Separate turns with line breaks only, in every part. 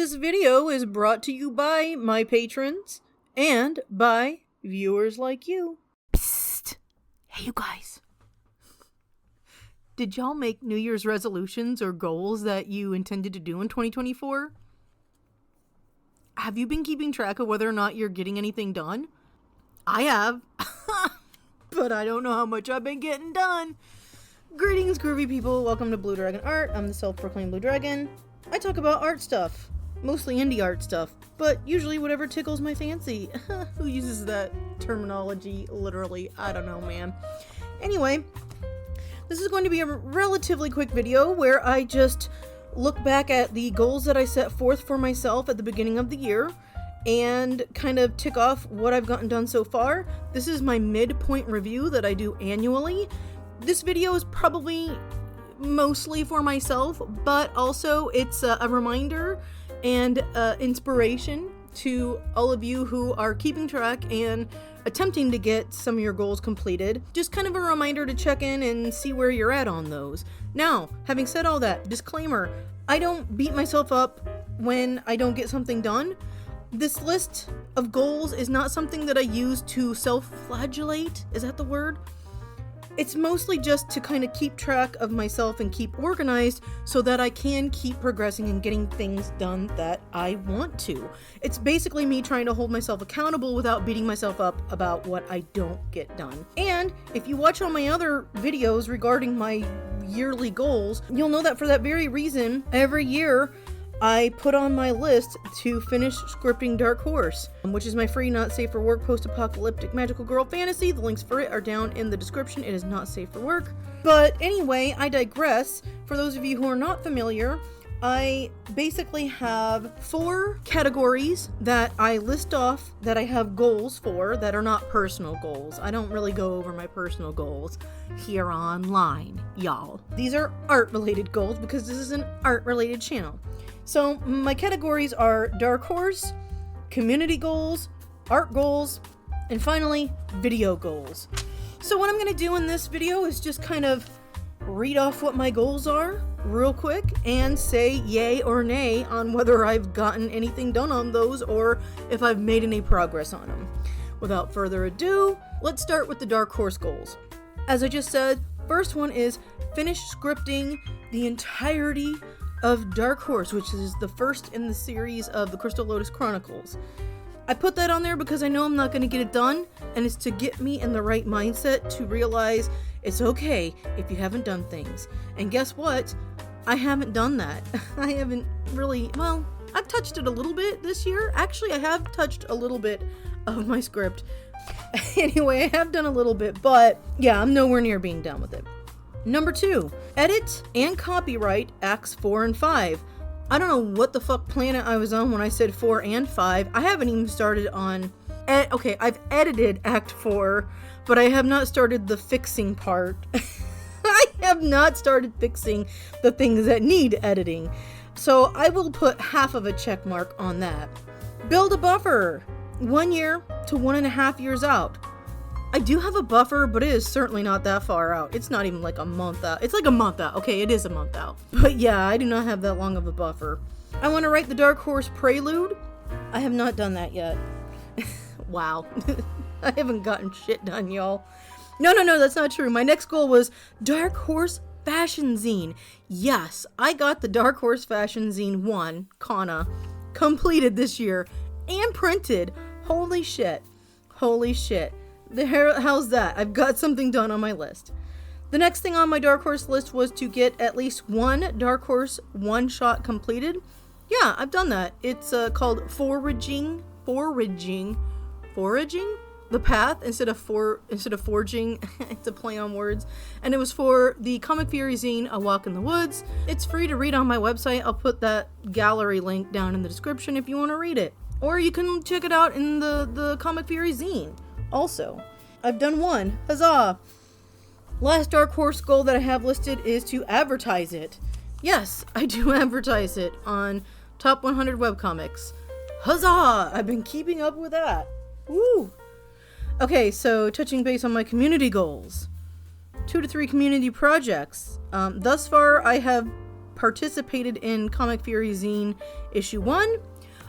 This video is brought to you by my patrons and by viewers like you. Psst! Hey, you guys. Did y'all make New Year's resolutions or goals that you intended to do in 2024? Have you been keeping track of whether or not you're getting anything done? I have, but I don't know how much I've been getting done. Greetings, groovy people. Welcome to Blue Dragon Art. I'm the self-proclaimed Blue Dragon. I talk about art stuff, mostly indie art stuff, but usually whatever tickles my fancy. Who uses that terminology literally? I don't know, man. Anyway, this is going to be a relatively quick video where I just look back at the goals that I set forth for myself at the beginning of the year and kind of tick off what I've gotten done so far. This is my midpoint review that I do annually. This video is probably mostly for myself, but also it's a reminder and inspiration to all of you who are keeping track and attempting to get some of your goals completed. Just kind of a reminder to check in and see where you're at on those. Now, having said all that, disclaimer, I don't beat myself up when I don't get something done. This list of goals is not something that I use to self-flagellate. Is that the word? It's mostly just to kind of keep track of myself and keep organized so that I can keep progressing and getting things done that I want to. It's basically me trying to hold myself accountable without beating myself up about what I don't get done. And if you watch all my other videos regarding my yearly goals, you'll know that for that very reason, every year I put on my list to finish scripting Dark Horse, which is my free not safe for work post-apocalyptic magical girl fantasy. The links for it are down in the description. It is not safe for work. But anyway, I digress. For those of you who are not familiar, I basically have 4 categories that I list off that I have goals for that are not personal goals. I don't really go over my personal goals here online, y'all. These are art-related goals because this is an art-related channel. So my categories are Dark Horse, community goals, art goals, and finally, video goals. So what I'm going to do in this video is just kind of read off what my goals are real quick and say yay or nay on whether I've gotten anything done on those or if I've made any progress on them. Without further ado, let's start with the Dark Horse goals. As I just said, first one is finish scripting the entirety of Dark Horse, which is the first in the series of the Lotus Chronicles. I put that on there because I know I'm not going to get it done, and it's to get me in the right mindset to realize it's okay if you haven't done things. And guess what? I haven't done that. I haven't really, well, I've touched it a little bit this year. Actually, I have touched a little bit of my script. Anyway, I have done a little bit, but yeah, I'm nowhere near being done with it. Number 2, edit and copyright Acts 4 and 5. I don't know what the fuck planet I was on when I said 4 and 5. I haven't even started on... Okay, I've edited Act 4, but I have not started the fixing part. I have not started fixing the things that need editing. So I will put half of a check mark on that. Build a buffer. 1 year to 1.5 years out. I do have a buffer, but it is certainly not that far out. It's not even like a month out. It's like a month out. Okay, it is a month out. But yeah, I do not have that long of a buffer. I want to write the Dark Horse Prelude. I have not done that yet. Wow. I haven't gotten shit done, y'all. No, that's not true. My next goal was Dark Horse Fashion Zine. Yes, I got the Dark Horse Fashion Zine 1, Kana, completed this year and printed. Holy shit. Holy shit. How's that? I've got something done on my list. The next thing on my Dark Horse list was to get at least one Dark Horse one-shot completed. Yeah, I've done that. It's called Foraging the Path instead of forging. It's a play on words. And it was for the Comic Fury zine, A Walk in the Woods. It's free to read on my website. I'll put that gallery link down in the description if you want to read it. Or you can check it out in the Comic Fury zine. Also, I've done one. Huzzah! Last Dark Horse goal that I have listed is to advertise it. Yes, I do advertise it on Top 100 Webcomics. Huzzah! I've been keeping up with that. Woo! Okay, so touching base on my community goals. 2 to 3 community projects. Thus far, I have participated in Comic Fury Zine issue 1.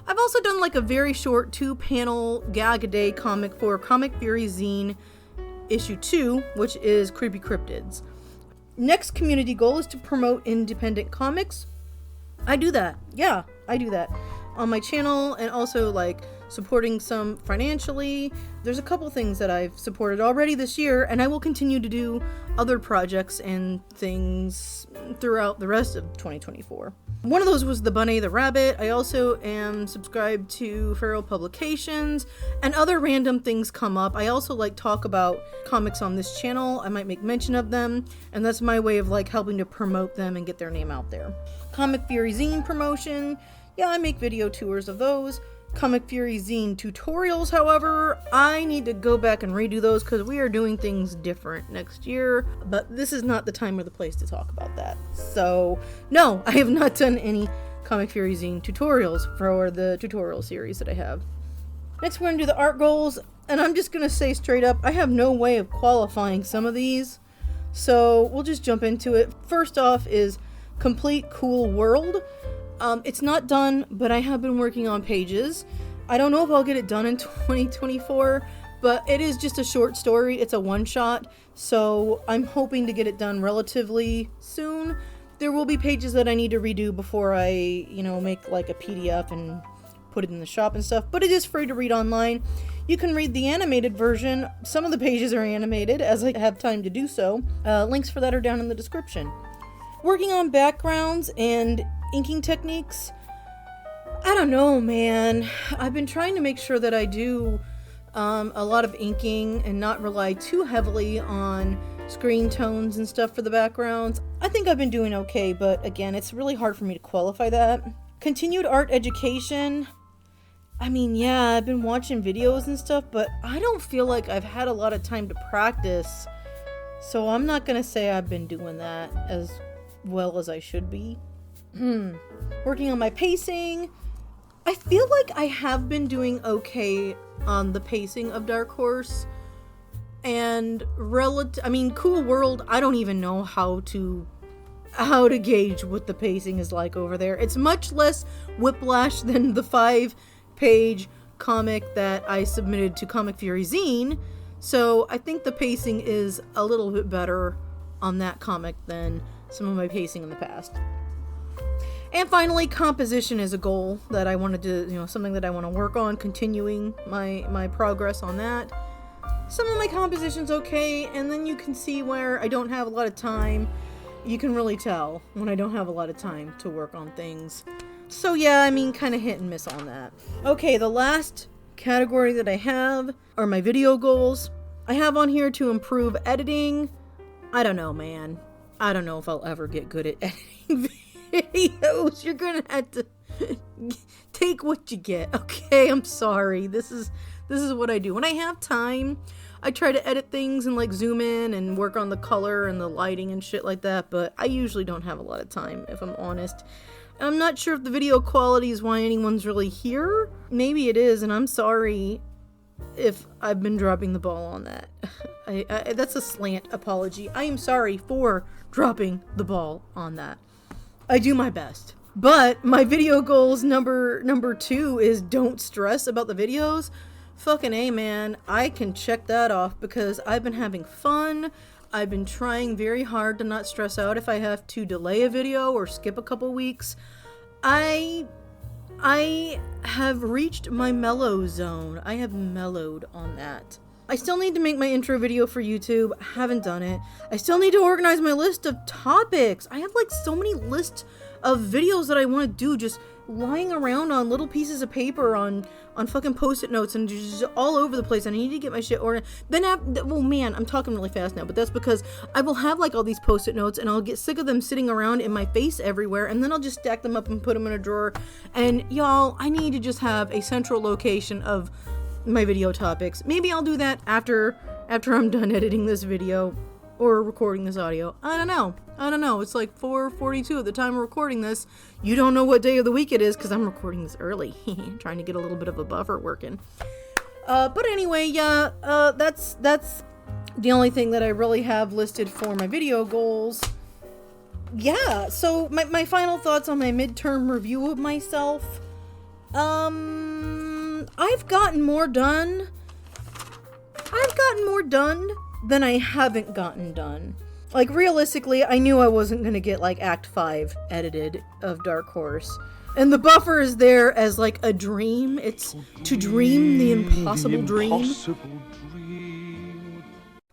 I've also done like a very short 2-panel gag-a-day comic for Comic Fury Zine issue 2, which is Creepy Cryptids. Next community goal is to promote independent comics. I do that. Yeah, I do that on my channel, and also like supporting some financially. There's a couple things that I've supported already this year, and I will continue to do other projects and things throughout the rest of 2024. One of those was the Bunny the Rabbit. I also am subscribed to Feral Publications, and other random things come up. I also like talk about comics on this channel. I might make mention of them, and that's my way of like helping to promote them and get their name out there. Comic Fury Zine promotion. Yeah, I make video tours of those. Comic Fury Zine tutorials, however, I need to go back and redo those because we are doing things different next year, but this is not the time or the place to talk about that. So, no, I have not done any Comic Fury Zine tutorials for the tutorial series that I have. Next, we're going to do the art goals, and I'm just going to say straight up, I have no way of qualifying some of these, so we'll just jump into it. First off is Complete Cool World. It's not done, but I have been working on pages. I don't know if I'll get it done in 2024, but it is just a short story. It's a one-shot, so I'm hoping to get it done relatively soon. There will be pages that I need to redo before I, make like a PDF and put it in the shop and stuff, but it is free to read online. You can read the animated version. Some of the pages are animated, as I have time to do so. Links for that are down in the description. Working on backgrounds and inking techniques. I don't know, man. I've been trying to make sure that I do a lot of inking and not rely too heavily on screen tones and stuff for the backgrounds. I think I've been doing okay, but again, it's really hard for me to qualify that. Continued art education. I mean, yeah, I've been watching videos and stuff, but I don't feel like I've had a lot of time to practice. So I'm not gonna say I've been doing that as well as I should be. Working on my pacing. I feel like I have been doing okay on the pacing of Dark Horse. And Cool World, I don't even know how to gauge what the pacing is like over there. It's much less whiplash than the 5-page comic that I submitted to Comic Fury Zine. So I think the pacing is a little bit better on that comic than some of my pacing in the past. And finally, composition is a goal that I wanted to, something that I want to work on, continuing my progress on that. Some of my composition's okay, and then you can see where I don't have a lot of time. You can really tell when I don't have a lot of time to work on things. So yeah, kind of hit and miss on that. Okay, the last category that I have are my video goals. I have on here to improve editing. I don't know, man. I don't know if I'll ever get good at editing videos. You're gonna have to take what you get, okay? I'm sorry. This is what I do. When I have time, I try to edit things and like zoom in and work on the color and the lighting and shit like that, but I usually don't have a lot of time, if I'm honest. I'm not sure if the video quality is why anyone's really here. Maybe it is, and I'm sorry if I've been dropping the ball on that. That's a slant apology. I am sorry for dropping the ball on that. I do my best. But my video goals number 2 is don't stress about the videos. Fucking A, man. I can check that off because I've been having fun. I've been trying very hard to not stress out if I have to delay a video or skip a couple weeks. I have reached my mellow zone. I have mellowed on that. I still need to make my intro video for YouTube. I haven't done it. I still need to organize my list of topics. I have like so many lists of videos that I want to do just lying around on little pieces of paper on fucking post-it notes and just all over the place. I need to get my shit ordered. Then I'm talking really fast now, but that's because I will have like all these post-it notes and I'll get sick of them sitting around in my face everywhere, and then I'll just stack them up and put them in a drawer. And y'all, I need to just have a central location of my video topics. Maybe I'll do that after I'm done editing this video or recording this audio. I don't know. It's like 4:42 at the time of recording this. You don't know what day of the week it is because I'm recording this early. Trying to get a little bit of a buffer working. But anyway, yeah, that's the only thing that I really have listed for my video goals. Yeah, so my final thoughts on my midterm review of myself. I've gotten more done. I've gotten more done than I haven't gotten done. Like, realistically, I knew I wasn't gonna get, like, Act 5 edited of Dark Horse. And the buffer is there as, like, a dream. It's to dream the impossible dream.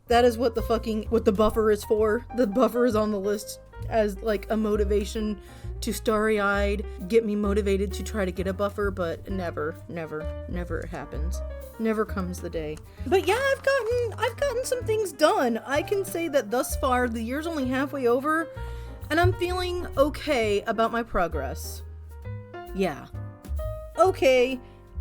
That is what the buffer is for. The buffer is on the list as, like, a motivation to starry-eyed get me motivated to try to get a buffer, but never happens. Never comes the day. But yeah, I've gotten some things done. I can say that thus far, the year's only halfway over, and I'm feeling okay about my progress. Yeah. Okay,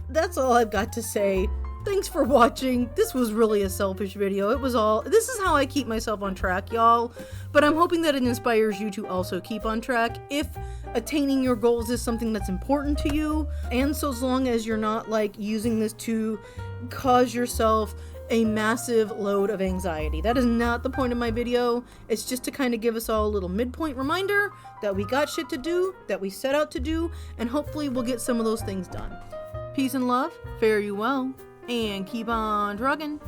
that's all I've got to say. Thanks for watching. This was really a selfish video. This is how I keep myself on track, y'all. But I'm hoping that it inspires you to also keep on track if attaining your goals is something that's important to you. And so as long as you're not, like, using this to cause yourself a massive load of anxiety. That is not the point of my video. It's just to kind of give us all a little midpoint reminder that we got shit to do, that we set out to do, and hopefully we'll get some of those things done. Peace and love, fare you well, and keep on trucking.